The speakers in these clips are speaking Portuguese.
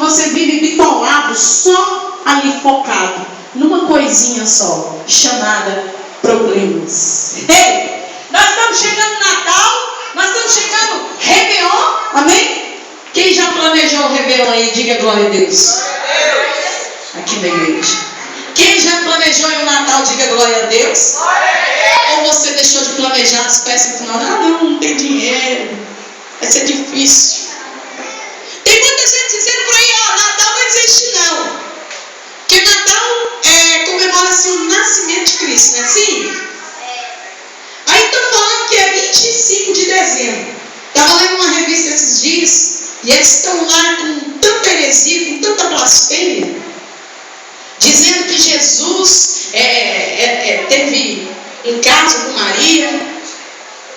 você vive bitolado, só ali focado, numa coisinha só, chamada problemas. Ei, nós estamos chegando no Natal, nós estamos chegando Réveillon, amém? Quem já planejou o Réveillon aí, diga glória a Deus. Aqui na igreja. Quem já planejou o Natal, diga glória a Deus. Ou você deixou de planejar as peças e falou, não tem dinheiro, vai ser difícil. Tem muita gente dizendo por aí, Natal não existe não. Porque Natal comemora-se o nascimento de Cristo, não é assim? Aí estão falando que é 25 de dezembro. Estava lendo uma revista esses dias, e eles estão lá com tanta heresia, com tanta blasfêmia, dizendo que Jesus teve um caso com Maria,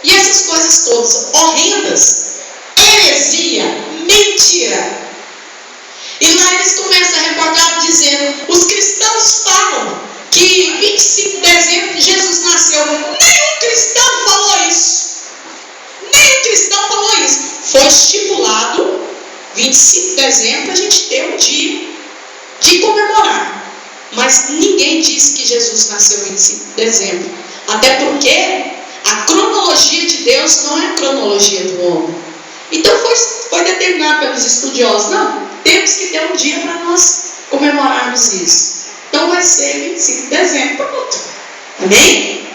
e essas coisas todas horrendas, heresia, mentira. E lá eles começam a reportar dizendo, os cristãos falam que 25 de dezembro Jesus nasceu. Nenhum cristão falou isso. Nenhum cristão falou isso. Foi estipulado 25 de dezembro a gente ter um dia de comemorar. Mas ninguém disse que Jesus nasceu 25 de dezembro. Até porque a cronologia de Deus não é a cronologia do homem. Então foi determinado pelos estudiosos. Não, temos que ter um dia para nós comemorarmos isso. Então vai ser 25 de dezembro, pronto. Amém?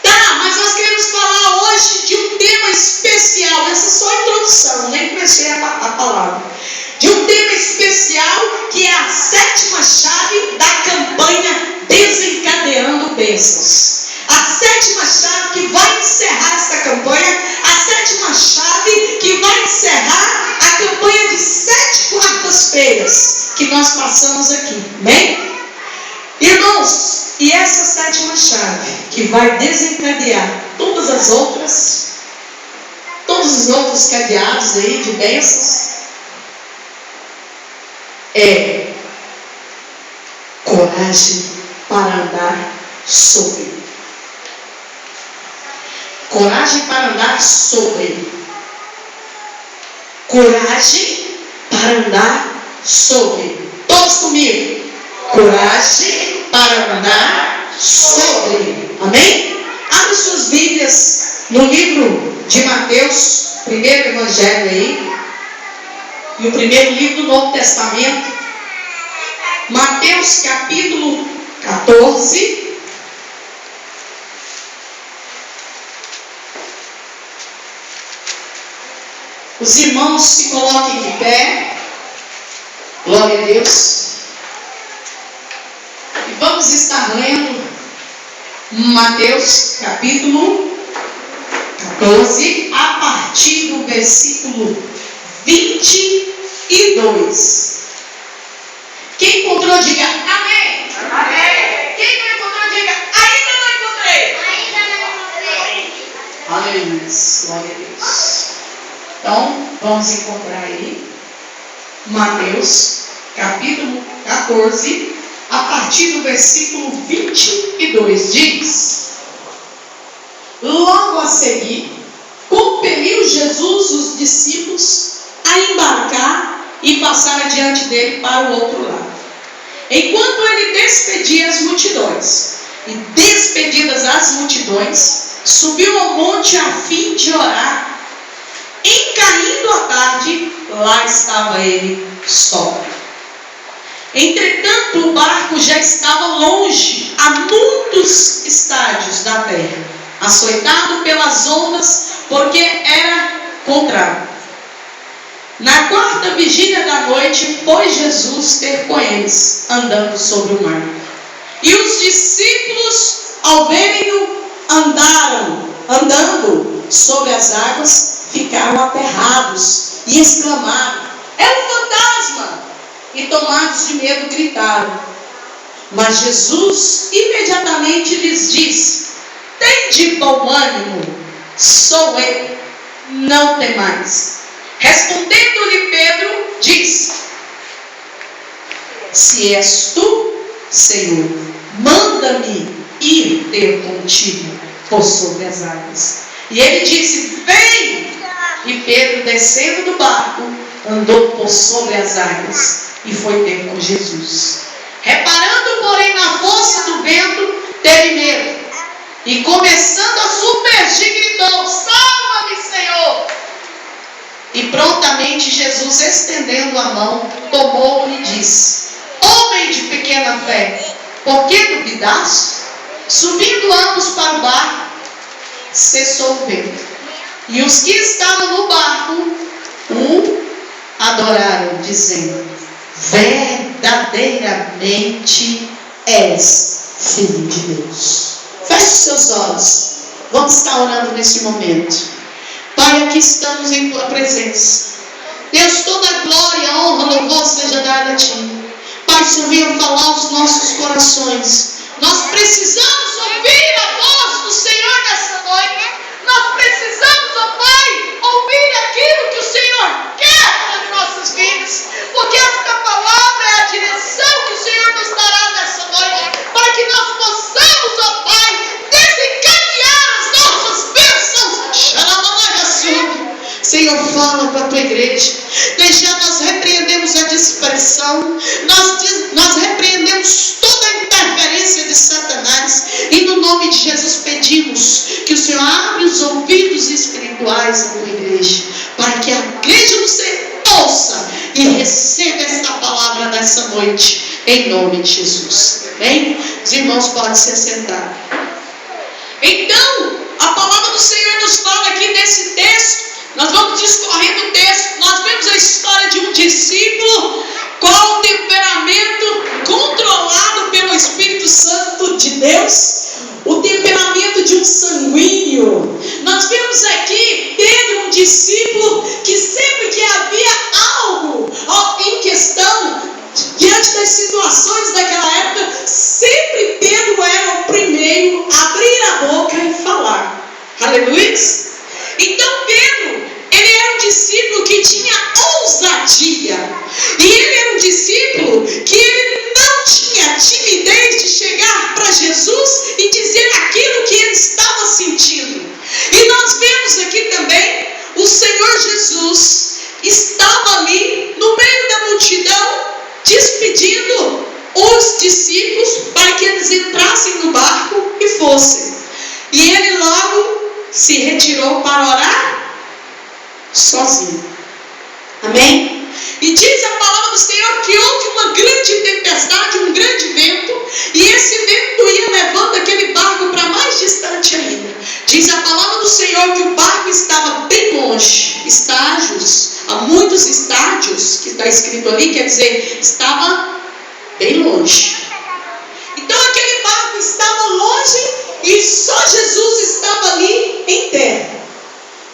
Tá, mas nós queremos falar hoje de um tema especial. Essa é só a introdução, nem comecei a palavra. De um tema especial que é a 7ª chave da campanha Desencadeando Bênçãos. A 7ª chave que vai encerrar essa campanha, a 7ª chave que vai encerrar a campanha de 7 quartas-feiras que nós passamos aqui, amém? Irmãos, e essa 7ª chave que vai desencadear todas as outras, todos os outros cadeados aí de bênçãos, é coragem para andar sobre. Coragem para andar sobre. Coragem para andar sobre. Todos comigo. Coragem para andar sobre. Amém? Abre suas Bíblias no livro de Mateus, primeiro evangelho aí, e o primeiro livro do Novo Testamento. Mateus capítulo 14. Os irmãos se coloquem de pé. Glória a Deus. E vamos estar lendo Mateus capítulo 14, a partir do versículo 22. Quem encontrou, diga amém. Amém. Quem não encontrou, diga ainda não encontrei. Ainda não encontrei. Aleluia. Glória a Deus. Então, vamos encontrar aí Mateus, capítulo 14, a partir do versículo 22, diz: logo a seguir, compeliu Jesus os discípulos a embarcar e passar adiante dele para o outro lado. Enquanto ele despedia as multidões, e despedidas as multidões, subiu ao monte a fim de orar. Em caindo a tarde, lá estava ele só. Entretanto, o barco já estava longe, a muitos estádios da terra, açoitado pelas ondas, porque era contrário. Na 4ª vigília da noite, foi Jesus ter com eles, andando sobre o mar. E os discípulos, ao verem-no andando sobre as águas, ficaram aterrados e exclamaram: é um fantasma! E tomados de medo gritaram. Mas Jesus imediatamente lhes disse: tende bom ânimo, sou eu, não temais. Respondendo-lhe Pedro, disse: se és tu, Senhor, manda-me ir ter contigo por sobre as águas. E ele disse: vem! E Pedro, descendo do barco, andou por sobre as águas e foi ter com Jesus. Reparando, porém, na força do vento, teve medo. E começando a submergir, gritou: salva-me, Senhor! E prontamente Jesus, estendendo a mão, tomou-o e disse: homem de pequena fé, por que duvidaste? Subindo ambos para o barco, cessou o vento. E os que estavam no barco o adoraram, dizendo: verdadeiramente és Filho de Deus. Feche os seus olhos. Vamos estar orando nesse momento. Pai, aqui estamos em Tua presença. Deus, toda glória, honra, louvor seja dada a Ti. Pai, o Senhor venha falar aos nossos corações. Nós precisamos ouvir a voz do Senhor nessa noite. Nós precisamos, ó Pai, ouvir aquilo que o Senhor quer para as nossas vidas. Porque esta palavra é a direção que o Senhor nos dará nessa noite. Para que nós possamos, ó Pai, desencadear as nossas bênçãos. Senhor, fala para a Tua igreja. Deixa, nós repreendemos a dispersão. Nós repreendemos toda a interferência de Satanás. E no nome de Jesus pedimos que o Senhor abra os ouvidos espirituais da Tua igreja. Para que a igreja do Senhor ouça e receba esta palavra nessa noite. Em nome de Jesus. Amém? Os irmãos podem se sentar. Então, a palavra do Senhor nos fala aqui nesse texto. Nós vamos discorrendo o texto. Nós vemos a história de um discípulo com temperamento controlado pelo Espírito Santo de Deus. O temperamento de um sanguíneo. Nós vemos aqui Pedro, um discípulo que sempre que havia algo em questão, diante das situações daquela época, sempre Pedro era o primeiro a abrir a boca e falar. Aleluia! Então Pedro, ele era um discípulo que tinha ousadia. E ele era um discípulo que ele não tinha timidez de chegar para Jesus e dizer aquilo que ele estava sentindo. E nós vemos aqui também o Senhor Jesus estava ali no meio da multidão, despedindo os discípulos para que eles entrassem no barco e fossem. E ele logo se retirou para orar sozinho. Amém? E diz a palavra do Senhor que houve uma grande tempestade, um grande vento, e esse vento ia levando aquele barco para mais distante ainda. Diz a palavra do Senhor que o barco estava bem longe, estágios, há muitos estádios que está escrito ali, quer dizer, estava bem longe. Então aquele barco estava longe e só Jesus estava ali em terra.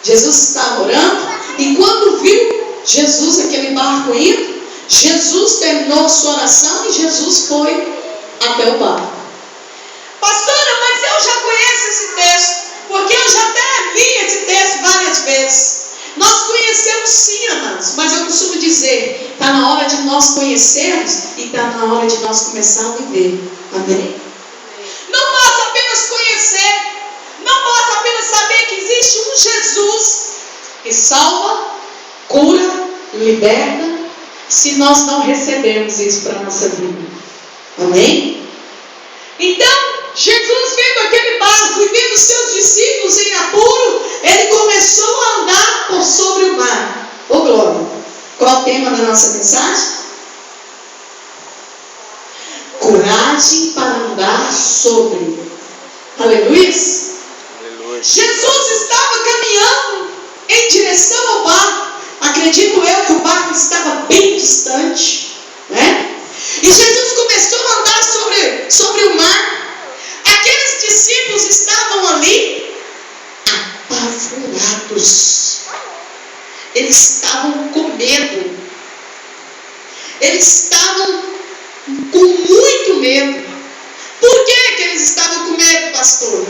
Jesus estava orando e quando viu Jesus, aquele barco indo, Jesus terminou sua oração e Jesus foi até o barco. Pastora, mas eu já conheço esse texto, porque eu já até li esse texto várias vezes. Nós conhecemos sim, amados, mas eu costumo dizer, está na hora de nós conhecermos e está na hora de nós começar a viver. Amém? Não basta apenas conhecer, não basta apenas saber que existe um Jesus que salva, cura, liberta, se nós não recebemos isso para a nossa vida. Amém? Então, Jesus vendo aquele barco e vendo seus discípulos em apuro, ele começou a andar por sobre o mar. Ô glória! Qual é o tema da nossa mensagem? Coragem para andar sobre. Aleluia! Jesus estava caminhando em direção ao barco. Acredito eu que o barco estava bem distante, né? E Jesus começou a andar sobre o mar. Aqueles discípulos estavam ali apavorados. Eles estavam com medo. Eles estavam com muito medo. Por que eles estavam com medo, pastor?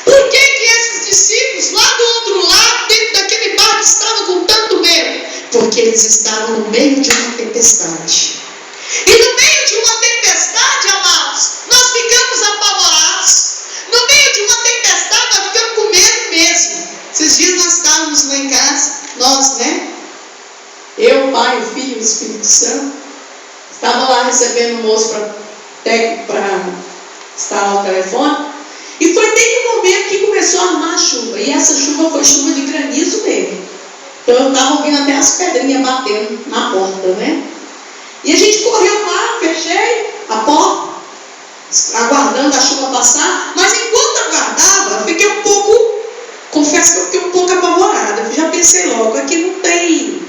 Por que esses discípulos lá do outro lado, dentro daquele barco, estavam com tanto medo? Porque eles estavam no meio de uma tempestade. E no meio de uma tempestade, amados, nós ficamos apavorados. No meio de uma tempestade, nós ficamos com medo mesmo. Esses dias nós estávamos lá em casa, nós, né? Eu, o Pai, o Filho e o Espírito Santo. Estava lá recebendo o moço para instalar o telefone. E foi bem no momento que começou a armar a chuva. E essa chuva foi chuva de granizo mesmo. Então eu estava ouvindo até as pedrinhas batendo na porta, né? E a gente correu lá, fechei a porta, aguardando a chuva passar. Mas enquanto aguardava, eu fiquei um pouco, confesso que eu fiquei um pouco apavorada. Eu já pensei logo, aqui não tem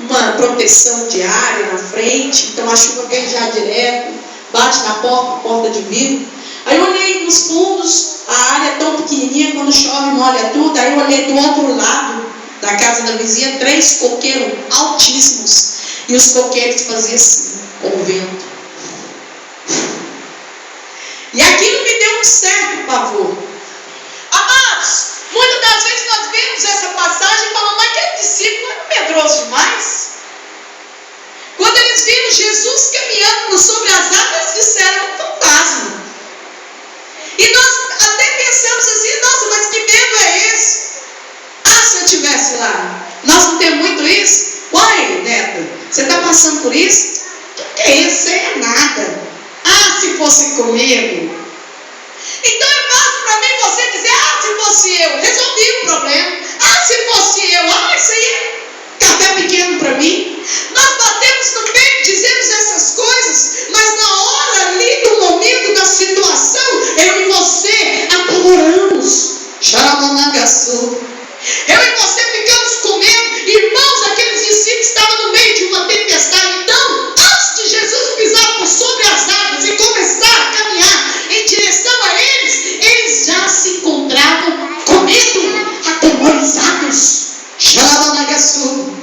uma proteção diária na frente, então a chuva vem já direto, bate na porta, porta de vidro. Aí eu olhei nos fundos, a área é tão pequenininha, quando chove molha tudo. Aí eu olhei do outro lado da casa da vizinha, 3 coqueiros altíssimos, e os coqueiros faziam assim, com o vento. E aquilo me deu um certo pavor. Amados, muitas das vezes nós vemos essa passagem e falamos, mas aquele discípulo era medroso demais. Quando eles viram Jesus caminhando por sobre as águas, disseram um fantasma. E nós até pensamos assim, nossa, mas que medo é esse? Ah, se eu estivesse lá. Nós não temos muito isso? Uai, Neta, você está passando por isso? O que é isso? Isso é nada. Ah, se fosse comigo. Então é fácil para mim você dizer, ah, se fosse eu, resolvi o problema. Ah, se fosse eu, ah, isso aí é café pequeno para mim. Nós batemos no peito, dizemos essas coisas, mas na hora ali, no momento da situação, eu e você apavoramos. Xaramanagaçu. Eu e você ficamos com medo. Irmãos, aqueles discípulos estavam no meio de uma tempestade. Então, antes de Jesus pisar por sobre as águas e começar a caminhar em direção a eles, eles já se encontravam com medo, atemorizados. Xaramanagaçu.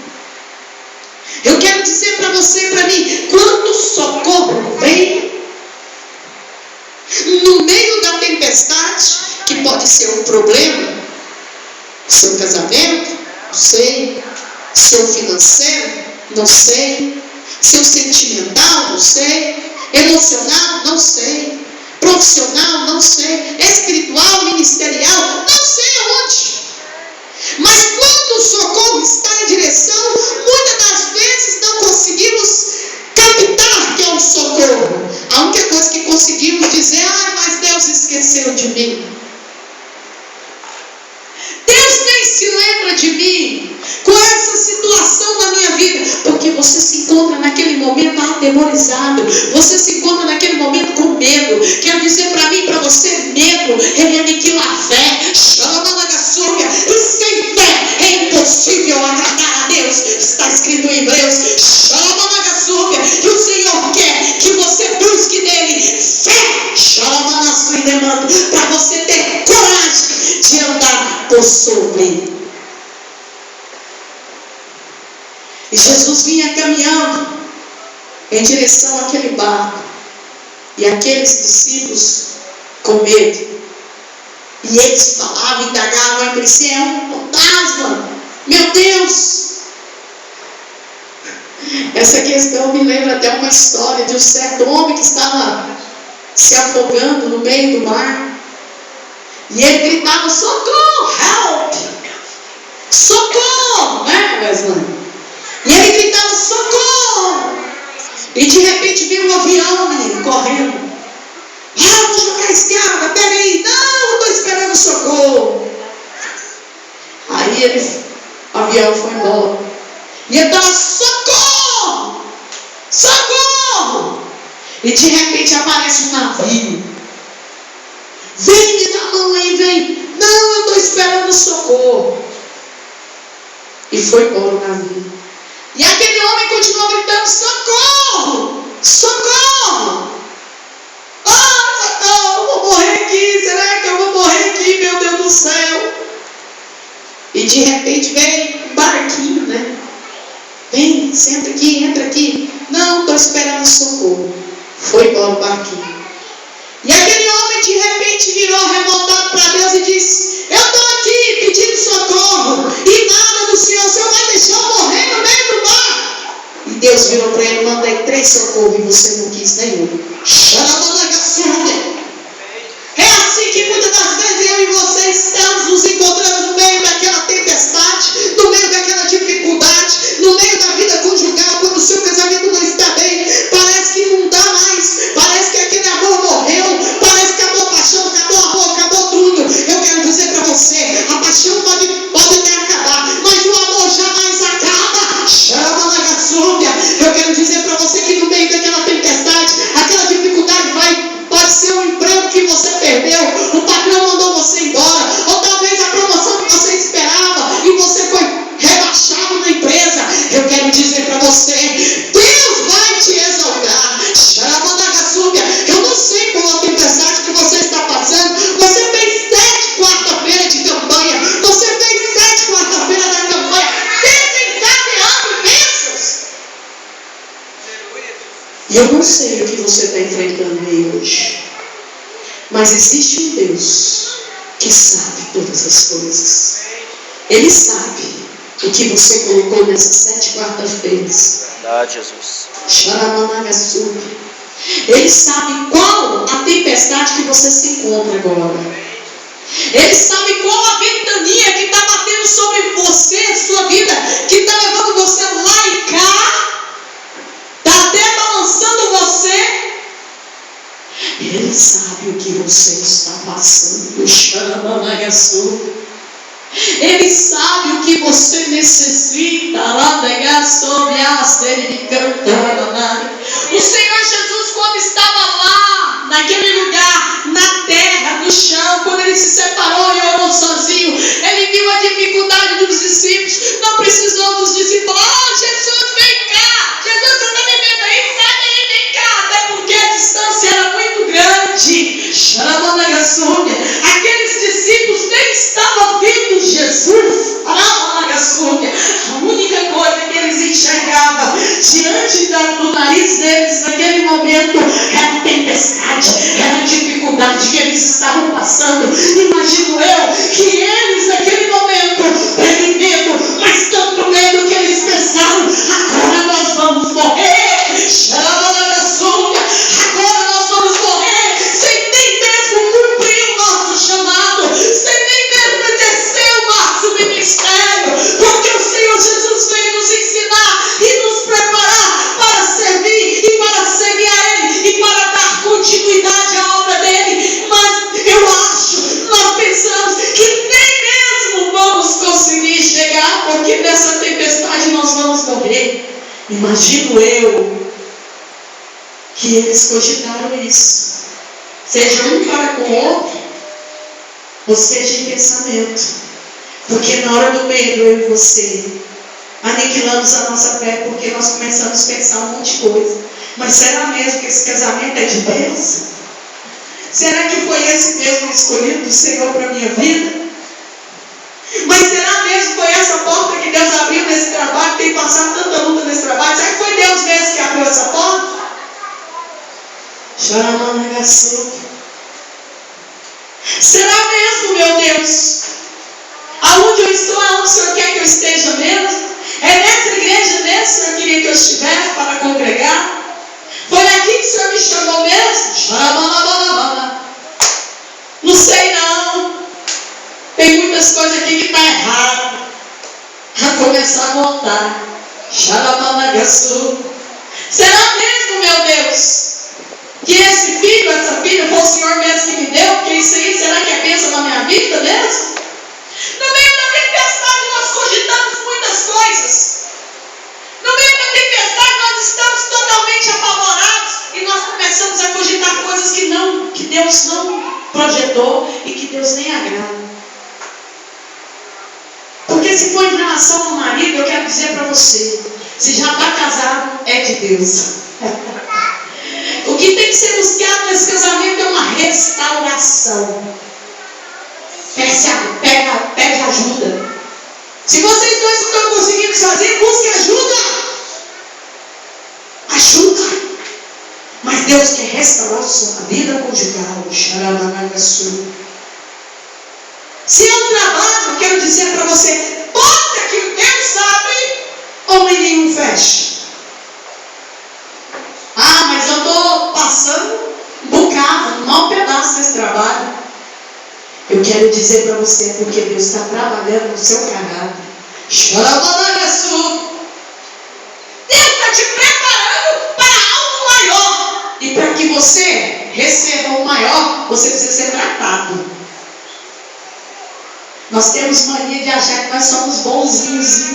Eu quero dizer para você e para mim, quando o socorro vem no meio da tempestade, que pode ser um problema, seu casamento, não sei, seu financeiro, não sei, seu sentimental, não sei, emocional, não sei, profissional, não sei, espiritual, ministerial, não sei aonde. Mas quando o socorro está em direção, muitas das vezes não conseguimos captar que é um socorro. A única coisa que conseguimos dizer, ah, mas Deus esqueceu de mim. Deus nem se lembra de mim com essa situação na minha vida, porque você se encontra naquele momento atemorizado, você se encontra naquele momento com medo. Quero dizer para mim e para você, medo, ele aniquila a fé. Xalamanagaçúria, e sem fé é impossível agradar a Deus. Está escrito em Hebreus, Xalamanagaçúria, e o Senhor quer que você busque nele fé, Xalamanagaçúria, para você ter coragem de andar por sobre. E Jesus vinha caminhando em direção àquele barco. E aqueles discípulos com medo. E eles falavam, indagavam entre si, é um fantasma. Meu Deus! Essa questão me lembra até uma história de um certo homem que estava se afogando no meio do mar. E ele gritava, socorro, help! Socorro! Né, Wesley? E ele gritava, socorro! E de repente veio um avião, menino, correndo. Ah, vou jogar a escada, peraí. Não, estou esperando socorro. Aí o avião foi embora. E ele estava, socorro! Socorro! E de repente aparece um navio. Vem, me dá a mão aí, vem. Não, eu estou esperando socorro. E foi embora o navio. E aquele homem continuou gritando, socorro! Socorro! Ah, socorro, vou morrer aqui. Será que eu vou morrer aqui, meu Deus do céu? E de repente veio um barquinho, né? Vem, senta aqui, entra aqui. Não, estou esperando socorro. Foi embora o barquinho. E aquele homem de repente virou revoltado para Deus e disse, eu estou aqui pedindo socorro e nada do Senhor, o Senhor vai deixar eu morrer no meio do mar. E Deus virou para ele, mandei 3 socorros e você não quis nenhum. É assim que muitas das vezes eu e você estamos nos encontrando no meio daquela tempestade, no meio daquela dificuldade, no meio da vida você. Deus vai te exaltar. Eu não sei qual a tempestade que você está passando. Você fez 7 quarta-feira de campanha. Você fez 7 quarta-feira da campanha. Desencadeando bênçãos. E eu não sei o que você está enfrentando aí hoje. Mas existe um Deus que sabe todas as coisas. Ele sabe o que você colocou nessas 7 quarta-feiras. Verdade, Jesus. Ele sabe qual a tempestade que você se encontra agora. Ele sabe qual a ventania que está batendo sobre você, sua vida, que está levando você lá e cá, está até balançando você. Ele sabe o que você está passando. Ele sabe o que você necessita. O Senhor Jesus, quando estava lá, naquele lugar, na terra, no chão, quando ele se separou e orou sozinho, ele viu a dificuldade dos discípulos. Não precisou dos discípulos. Oh, Jesus, vem cá. Jesus, você está me vendo aí? Sai daí, vem cá. Até porque a distância era muito grande. Aqueles discípulos nem estavam vendo Jesus. A única coisa que eles enxergavam diante do nariz deles naquele momento era a tempestade, era a dificuldade que eles estavam passando. Imagino eu que eles naquele momento têm medo, mas tanto medo que eles pensaram: agora nós vamos morrer. Agora nós vamos morrer sem nem mesmo cumprir o nosso chamado, sem nem mesmo exercer o nosso ministério, porque o Senhor Jesus veio nos ensinar e nos preparar para servir e para servir a Ele e para dar continuidade à obra dele. Mas eu acho, nós pensamos que nem mesmo vamos conseguir chegar, porque nessa tempestade nós vamos morrer. Imagino eu que eles cogitaram isso, seja um para com o outro, ou seja em pensamento, porque na hora do medo eu e você aniquilamos a nossa fé, porque nós começamos a pensar um monte de coisa. Mas será mesmo que esse casamento é de Deus? Será que foi esse mesmo escolhido do Senhor para a minha vida? Mas será mesmo que foi essa porta que Deus abriu nesse trabalho, tem passado tanta luta nesse trabalho? Será que foi Deus mesmo que abriu essa porta? Será mesmo, meu Deus? Aonde eu estou, aonde o Senhor quer que eu esteja mesmo? É nessa igreja mesmo que o Senhor queria que eu estivesse para congregar? Foi aqui que o Senhor me chamou mesmo? Não sei não. Tem muitas coisas aqui que estão erradas. A começar a voltar. Será mesmo, meu Deus, que esse filho, essa filha, foi o Senhor mesmo que me deu? Porque isso aí, será que é bênção na minha vida mesmo? No meio da tempestade nós cogitamos muitas coisas. No meio da tempestade nós estamos totalmente apavorados e nós começamos a cogitar coisas que Deus não projetou e que Deus nem agrada. Porque se for em relação ao marido, eu quero dizer para você, se já está casado, é de Deus. O que tem que ser buscado nesse casamento é uma restauração. Pede ajuda. Se vocês dois não estão conseguindo sozinhos, busque ajuda. Ajuda. Mas Deus quer restaurar a sua vida conjugal. Se é um trabalho, eu quero dizer para você, porta que Deus abre, homem nenhum fecha. Ah, mas eu estou passando um bocado, um mau pedaço desse trabalho. Eu quero dizer para você, porque Deus está trabalhando no seu caráter. Deus está te preparando para algo maior. E para que você receba o maior, você precisa ser tratado. Nós temos mania de achar que nós somos bonzinhos.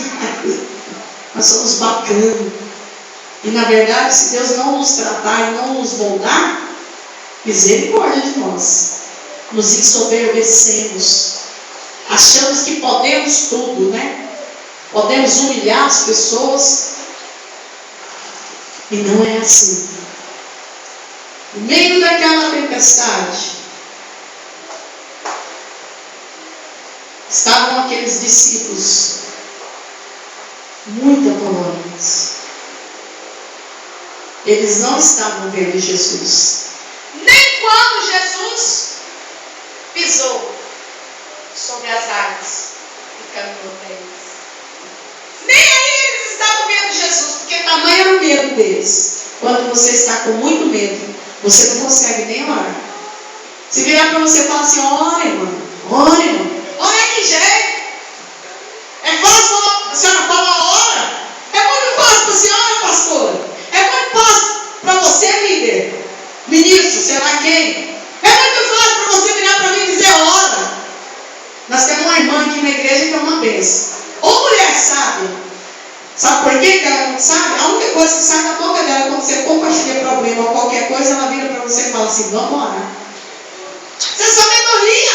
Nós somos bacanas. E na verdade, se Deus não nos tratar e não nos moldar, misericórdia de nós. Nos ensoberbecemos. Achamos que podemos tudo, né? Podemos humilhar as pessoas. E não é assim. No meio daquela tempestade, estavam aqueles discípulos muito apavorados. Eles não estavam vendo Jesus. Nem quando Jesus pisou sobre as águas e caminhou até eles. Nem aí eles estavam vendo Jesus, porque tamanho era o medo deles. Quando você está com muito medo, você não consegue nem orar. Se virar para você e falar assim, ora, irmão, ora, irmão. Ora é que jeito. É fácil a senhora falar ora. É muito fácil para a senhora, pastora. É muito fácil para você, líder, ministro, sei lá quem. É muito fácil para você virar para mim e dizer ora. Nós temos uma irmã aqui na igreja que é uma bênção. Ou mulher sábia. Sabe por quê que ela não sabe? A única coisa que sai da boca dela quando você compartilha problema ou qualquer coisa, ela vira para você e fala assim, vamos orar. Isso é sabedoria.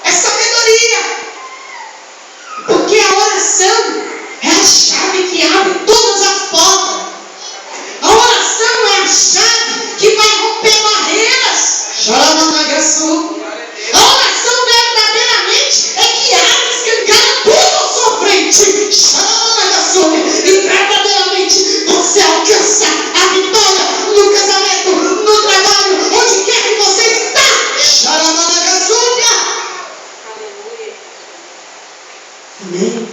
É sabedoria. Porque a oração é a chave que abre todas as portas. A oração é a chave que vai romper barreiras. A oração verdadeiramente é que abre, escancara tudo à sua frente. E verdadeiramente você alcança a vitória no casamento, no trabalho, onde quer que você está. Amém?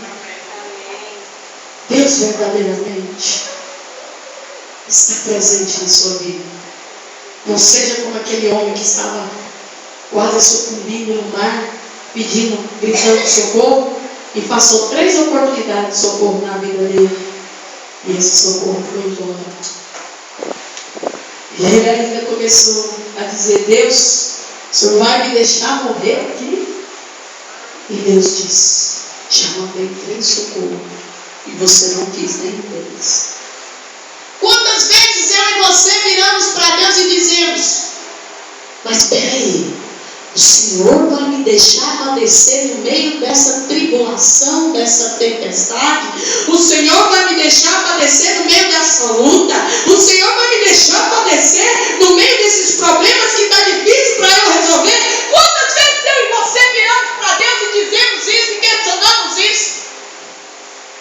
Deus verdadeiramente está presente na sua vida. Não seja como aquele homem que estava quase sucumbindo no mar, pedindo, gritando socorro, e passou 3 oportunidades de socorro na vida dele. E esse socorro foi embora. E ele ainda começou a dizer, Deus, o Senhor vai me deixar morrer aqui? E Deus disse, já mandei 3 socorros e você não quis nem deles. Quantas vezes eu e você viramos para Deus e dizemos, mas espera aí, o Senhor vai me deixar padecer no meio dessa tribulação, dessa tempestade? O Senhor vai me deixar padecer no meio dessa luta? O Senhor vai me deixar padecer no meio desses problemas que está difícil para eu resolver? Quantas vezes eu e você viramos para Deus e dizemos isso e questionamos isso?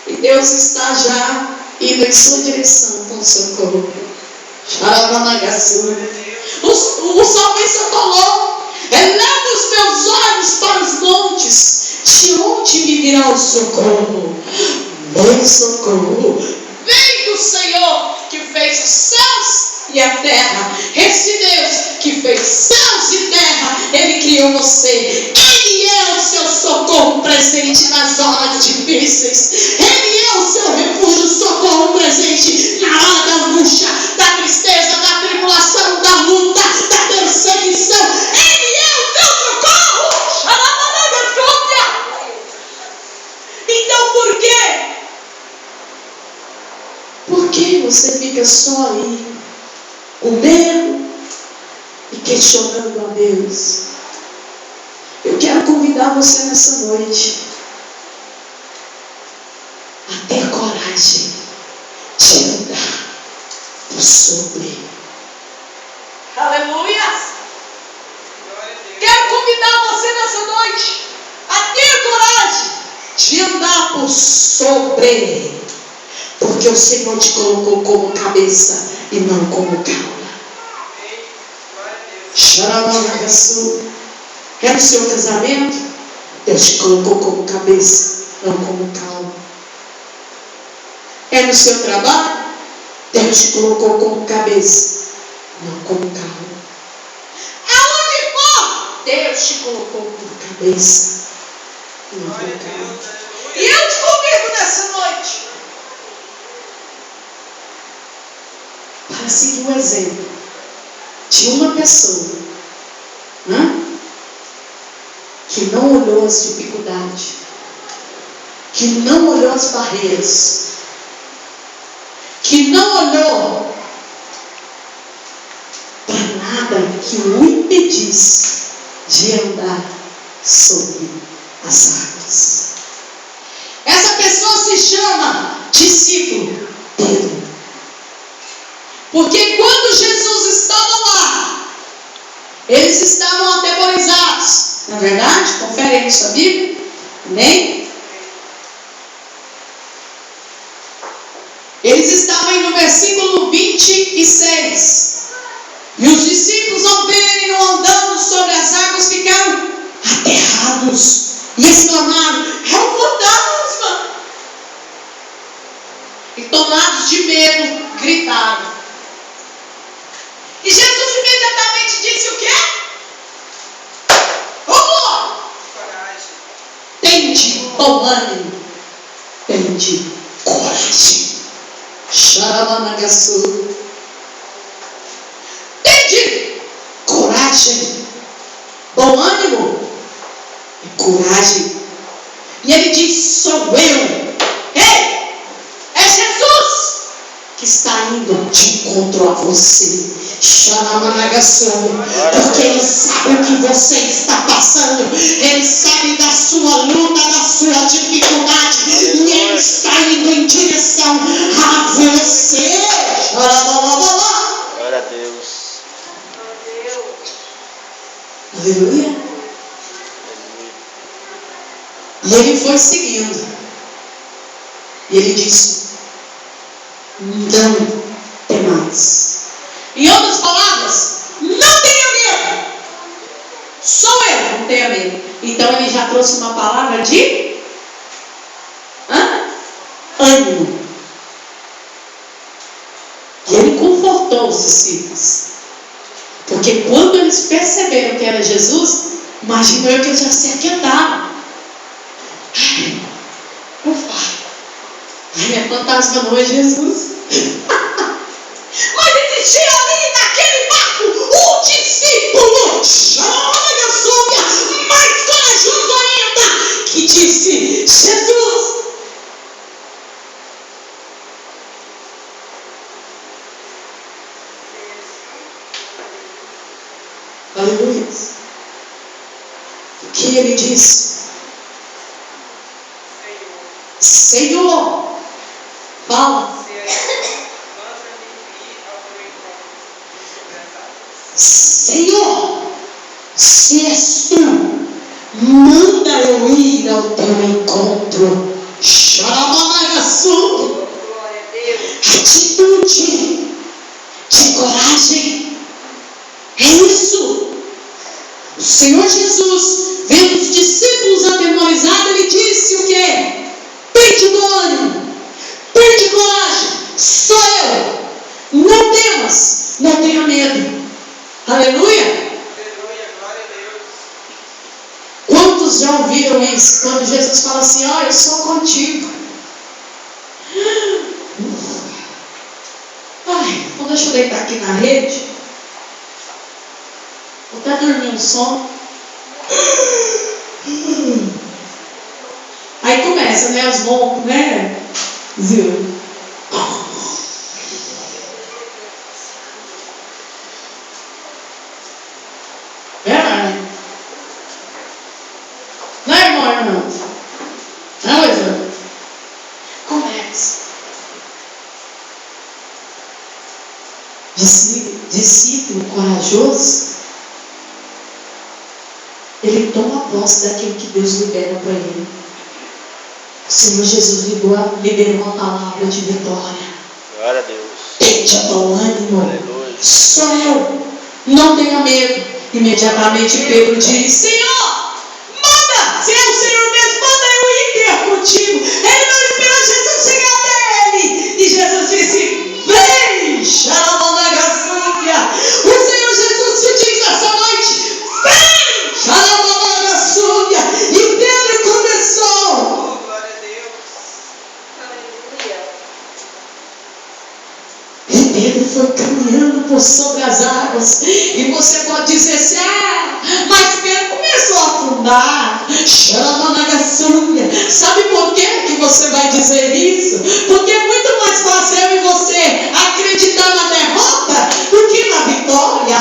E Deus está já indo em sua direção com o socorro. O salmista falou, eleva os meus olhos para os montes, de onde me virá o socorro? Meu socorro vem do Senhor que fez os céus e a terra. Esse Deus que fez céus e terra, Ele criou você. Ele é o seu socorro presente nas horas difíceis. Ele é o seu refúgio, socorro presente na hora da angústia, da tristeza, da tribulação, da luta, da perseguição. Ele é o teu socorro. Então por quê? Por que você fica só aí, com medo e questionando a Deus? Eu quero convidar você nessa noite a ter coragem de andar por sobre. Aleluia! Quero convidar você nessa noite a ter coragem de andar por sobre. Porque o Senhor te colocou como cabeça e não como cauda. É no seu casamento, Deus te colocou como cabeça, não como cauda. É no seu trabalho, Deus te colocou como cabeça, não como cauda. Aonde for, Deus te colocou como cabeça, não como cauda. E eu te convido nessa noite para seguir o exemplo de uma pessoa, né, que não olhou as dificuldades, que não olhou as barreiras, que não olhou para nada que o impedisse de andar sobre as águas. Essa pessoa se chama discípulo Pedro. Porque quando Jesus estava lá, eles estavam atemorizados. Na verdade, confere aí na sua Bíblia. Amém? Eles estavam aí no versículo 26. E os discípulos, ao verem-no andando sobre as águas, ficaram aterrados e exclamaram: é um fantasma! E tomados de medo, gritaram. E Jesus imediatamente disse o quê? Vamos! Tende bom ânimo. Tende coragem. Xaramanagaçu. Tende coragem. Bom ânimo e coragem. E ele diz: sou eu. Ei! É Jesus que está indo de encontro a você. Porque Ele sabe o que você está passando. Ele sabe da sua luta, da sua dificuldade. E Ele está indo em direção a você. Glória a Deus. Aleluia. E ele foi seguindo. E ele disse: não temais. Em outras palavras, não tenha medo. Sou eu, não tenha medo. Então ele já trouxe uma palavra de ânimo. E ele confortou os discípulos. Porque quando eles perceberam que era Jesus, imaginou eu que eles já se aquietaram. Ai, é fantasma não é Jesus. Mas existia ali naquele barco um discípulo, mais corajoso ainda, que disse: Jesus. Aleluia. O que ele disse? Senhor, fala. Senhor, se és tu, manda eu ir ao teu encontro. Xaramanagaçu. Atitude de coragem. É isso. O Senhor Jesus, vendo os discípulos atemorizados, ele disse o quê? Tende bom ânimo, tende coragem, sou eu. Não temas, não tenha medo. Aleluia. Aleluia, glória a Deus. Quantos já ouviram isso? Quando Jesus fala assim: ó, eu sou contigo. Ai, então deixa eu deitar aqui na rede. Vou até dormir um sono. Aí começa, né? Os roncos, né? Viu? Verdade. Não é, irmão? Não, Evandro? Começa. Discípulo corajoso, ele toma posse daquilo que Deus libera para ele. O Senhor Jesus liberou uma palavra de vitória. Glória a Deus. Tende bom ânimo. Aleluia. Sou eu. Não tenha medo. Imediatamente Pedro diz: Senhor, manda. Se é o Senhor mesmo, manda eu ir ter contigo. Ele não esperou Jesus chegar até ele. E Jesus disse: vem. Xaramanagaçúria. O Senhor Jesus te diz essa noite: vem. Xaramanagaçúria. E Pedro começou. Glória a Deus. Aleluia. E Pedro foi caminhando por sobre as águas. E você pode dizer assim: mas Pedro começou a afundar. Sabe por que você vai dizer isso? Porque é muito mais fácil eu e você acreditar na derrota do que na vitória.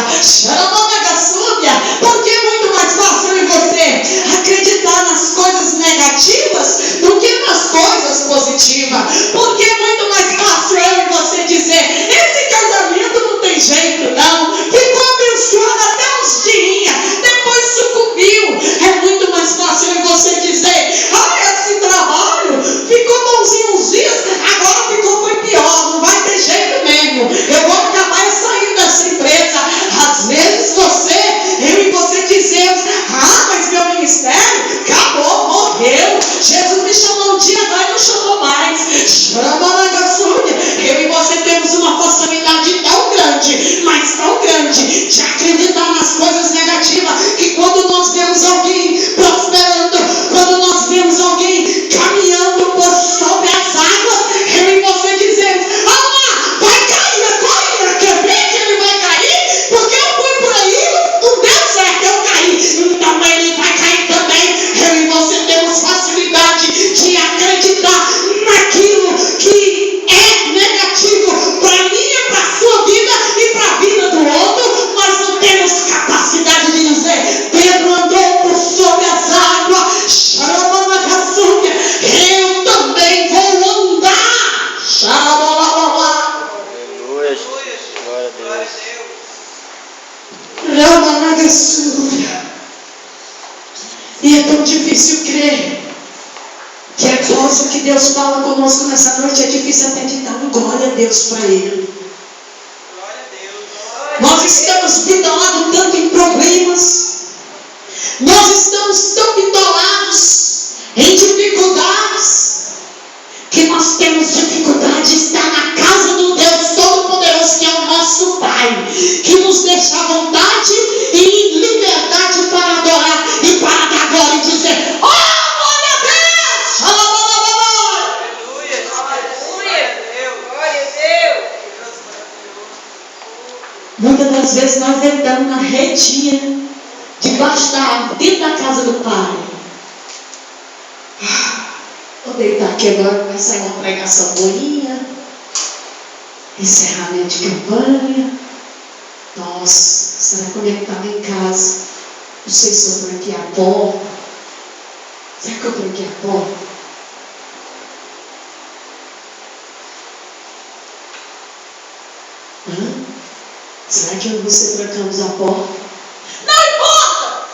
Porque é muito mais fácil eu e você acreditar nas coisas negativas do que nas coisas positivas. Porque poderoso que Deus fala conosco nessa noite. É difícil até de dar glória a Deus para Ele. Nós estamos bitolados tanto em problemas. Nós estamos tão bitolados em dificuldades, que nós temos dificuldade de estar na casa do Deus Todo-Poderoso, que é o nosso Pai, que nos deixa à vontade e em liberdade para adorar e para dar glória e dizer: oh, glória a Deus! Aleluia, glória a Deus. Muitas das vezes nós entramos na redinha, debaixo da árvore, dentro da casa do Pai. Vou deitar aqui agora, vai sair uma pregação boinha, encerramento de campanha. Nossa, será que eu estava em casa? Não sei se eu tranquei a porta. Será que eu tranquei a porta? Será que eu e você trancamos a porta? Não importa!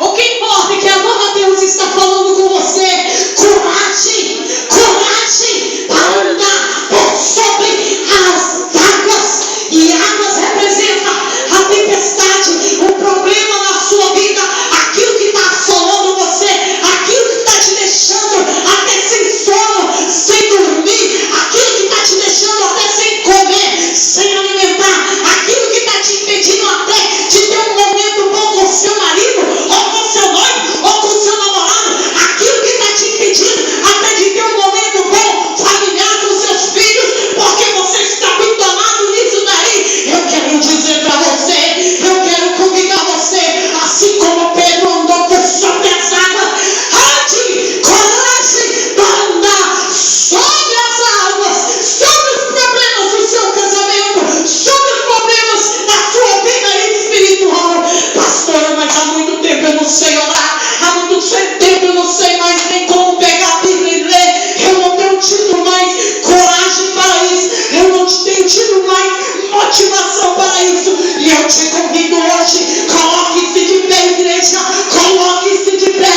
O que importa é que agora Deus está falando com você. Coragem, coragem para andar por sobre as águas. E águas representa a tempestade, o problema na sua vida, aquilo que está assolando você, aquilo que está te deixando até sem sono, sem dormir, aquilo que está te deixando até sem comer, sem alimentar, aquilo que está te impedindo até de ter um momento bom com o seu marido, ou com o seu noivo, ou com o seu namorado, aquilo que está te impedindo até de ter um momento bom familiar com seus filhos, porque você está bitolado nisso daí. Eu quero dizer para você, eu quero convidar você, assim como Pedro andou por sobre as águas, ande, coragem para andar sobre as águas, sobre os problemas do seu casamento, sobre os problemas da sua vida espiritual. Pastor, mas há muito tempo eu não sei orar, há muito tempo eu não sei mais nem como pegar a Bíblia e ler, eu não tenho tido mais coragem para isso, eu não tenho tido mais motivação para isso. E eu te convido hoje, coloque-se de pé, igreja, coloque-se de pé,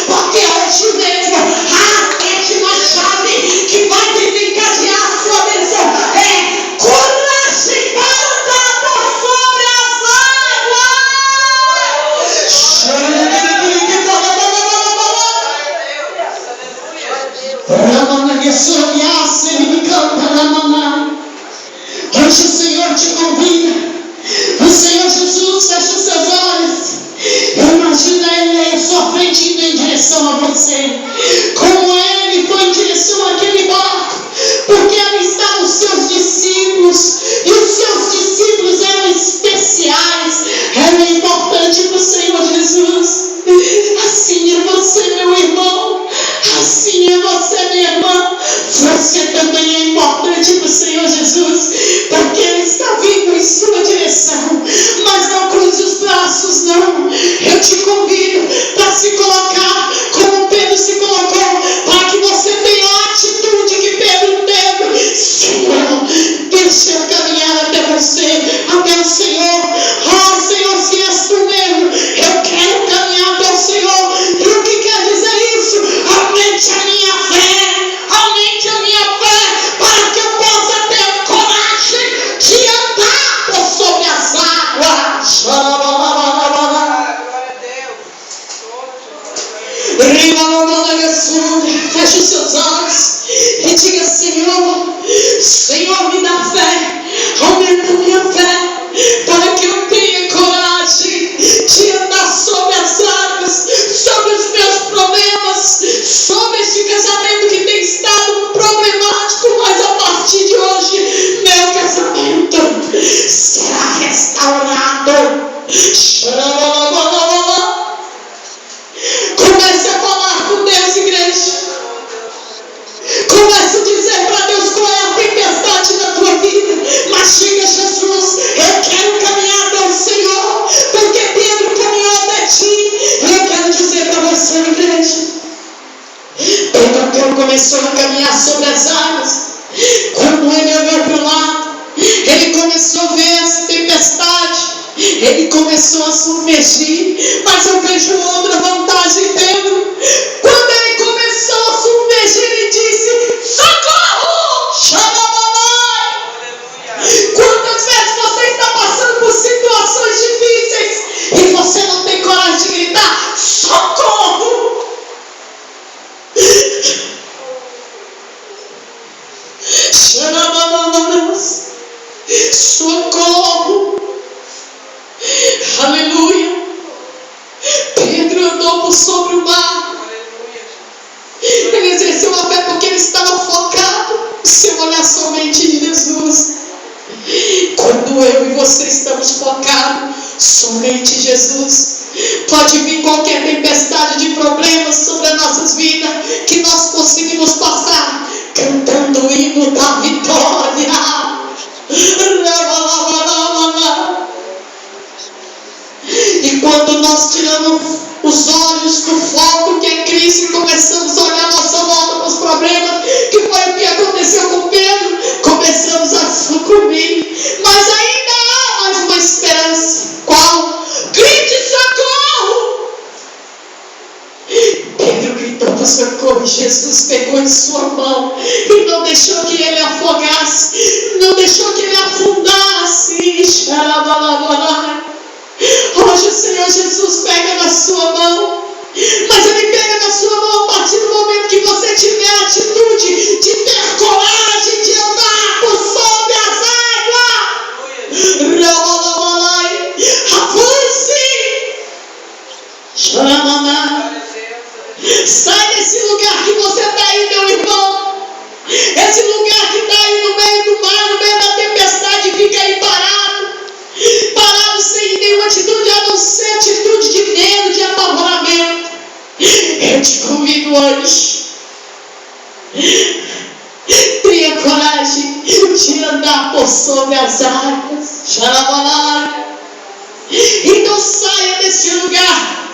porque hoje mesmo a sétima chave que vai desencadear a sua bênção é coragem para andar por sobre as águas. Hoje o Senhor te convida. O Senhor Jesus, fecha os seus olhos. Imagina Ele aí à sua frente, indo em direção a você, como Ele foi em direção àquele barco, porque ali estavam os seus discípulos, e os seus discípulos eram especiais, eram importantes para o Senhor Jesus. Assim é você, meu irmão, assim é você, minha irmã. Você também é importante para o Senhor Jesus, porque Ele está vindo em sua direção. Mas não cruze os braços, não. Eu te convido para se colocar como Pedro se colocou, para que você tenha a atitude que Pedro teve. Senhor, deixa eu caminhar até você, até o Senhor. Oh, Senhor, se és tu mesmo, eu quero caminhar até o Senhor. E o que quer dizer isso? Aumente a minha fé, aumente a minha fé, para que eu possa ter coragem de andar por sobre as águas. Feche os seus olhos e diga: Senhor, Senhor, me dá fé, aumenta a minha fé, para que eu tenha coragem de andar sobre as águas, sobre os meus problemas, sobre este casamento que tem estado problemático. Mas a partir de hoje, meu casamento será restaurado. Comece a falar com Deus, igreja. Comece a dizer para Deus qual é a tempestade da tua vida. Mas diga: Jesus, eu quero caminhar até o Senhor, porque Pedro caminhou até ti. Eu quero dizer para você, igreja, Pedro, quando começou a caminhar sobre as águas, quando ele olhou para o lado, ele começou a ver essa tempestade. Ele começou a submergir. Mas eu vejo outra vantagem, Pedro. caminhou por sobre o mar. Ele exerceu a fé porque ele estava focado em seu olhar somente em Jesus. Quando eu e você estamos focados somente em Jesus, pode vir qualquer tempestade de problemas sobre as nossas vidas, que nós conseguimos passar cantando o hino da vitória. E quando nós tiramos os olhos do foco que é Cristo e começamos a olhar a nossa volta para os problemas, que foi o que aconteceu com Pedro, começamos a sucumbir. Mas ainda há mais uma esperança. Qual? Grite socorro! Pedro gritou para socorro. Jesus pegou em sua mão e não deixou que ele afogasse, não deixou que ele afundasse. Hoje o Senhor Jesus pega na sua mão, mas Ele pega na sua mão a partir do momento que você tiver a atitude de ter coragem de andar por sobre as águas. Avance! Sai desse lugar que você está aí, meu irmão. Esse lugar que está aí no meio do mar, no meio da tempestade, fica aí parado sem nenhuma atitude, a não ser atitude de medo, de apavoramento. Eu te convido hoje, tenha coragem de andar por sobre as águas. Então saia desse lugar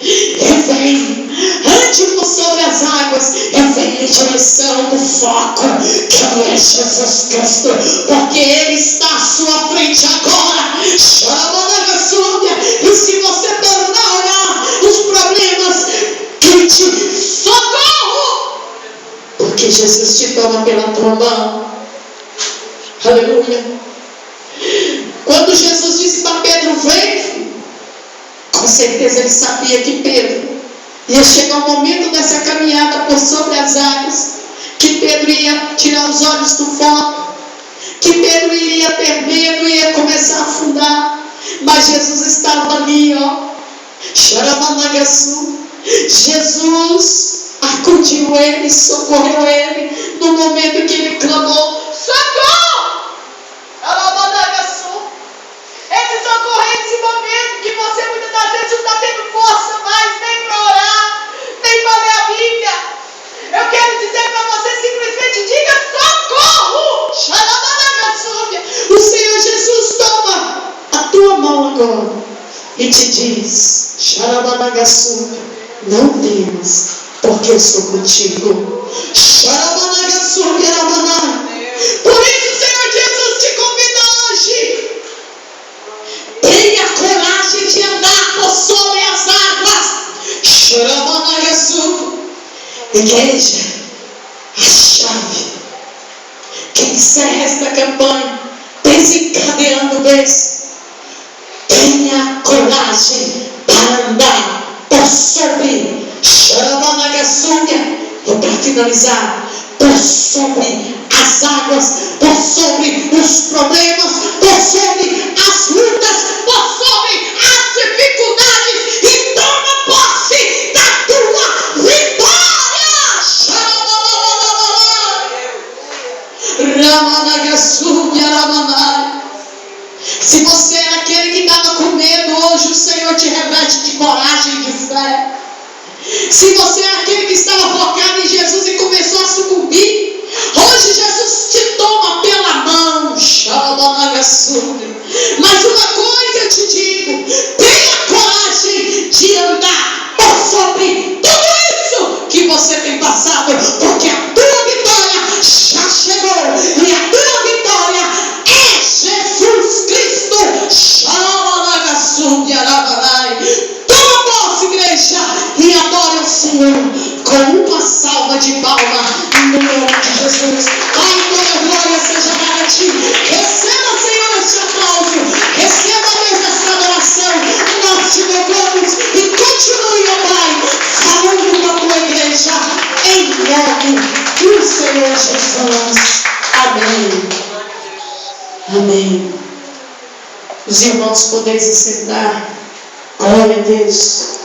e vem, ande por sobre as águas e vem em direção do foco, que é Jesus Cristo, porque Ele está à sua frente agora. E se você tornar a olhar os problemas, grite socorro, porque Jesus te toma pela tua mão. Aleluia. Quando Jesus disse para Pedro, vem, com certeza ele sabia que Pedro ia chegar um momento dessa caminhada por sobre as águas, que Pedro ia tirar os olhos do foco, que Pedro iria ter medo e ia começar a afundar. Mas Jesus estava ali, Jesus acudiu ele, socorreu ele, no momento que ele clamou, socorro! Esse socorro é esse momento que você muitas das vezes não está tendo força mais, nem para orar, nem para ler a Bíblia. Eu quero dizer para você, simplesmente diga socorro! O Senhor Jesus toma a tua mão agora e te diz, não temas, porque eu sou contigo. Por isso o Senhor Jesus te convida hoje, tenha coragem de andar por sobre as águas. Igreja, a chave que encerra esta campanha, desencadeando bênçãos, tenha coragem para andar por sobre, e para finalizar, por sobre as águas, por sobre os problemas, por sobre as lutas, por sobre as dificuldades, e toma posse da tua vitória. Se você era aquele que estava com medo, hoje o Senhor te reveste de coragem e de fé. Se você era aquele que estava focado em Jesus e começou a sucumbir, hoje Jesus te toma pela mão. Mas uma coisa eu te digo, tenha coragem de andar por sobre tudo isso que você tem passado, porque a tua vitória já chegou, e a tua vitória é Jesus Cristo. Toma posse, igreja, e adore o Senhor com uma salva de palmas no nome de Jesus. Ai, toda glória seja para ti. Receba, Senhor, este aplauso, receba, Deus, esta adoração. Nós te louvamos e continue, ó Pai, falando com a tua igreja em nome do Senhor Jesus. Amém. Amém. Os irmãos podem se sentar. Glória a Deus.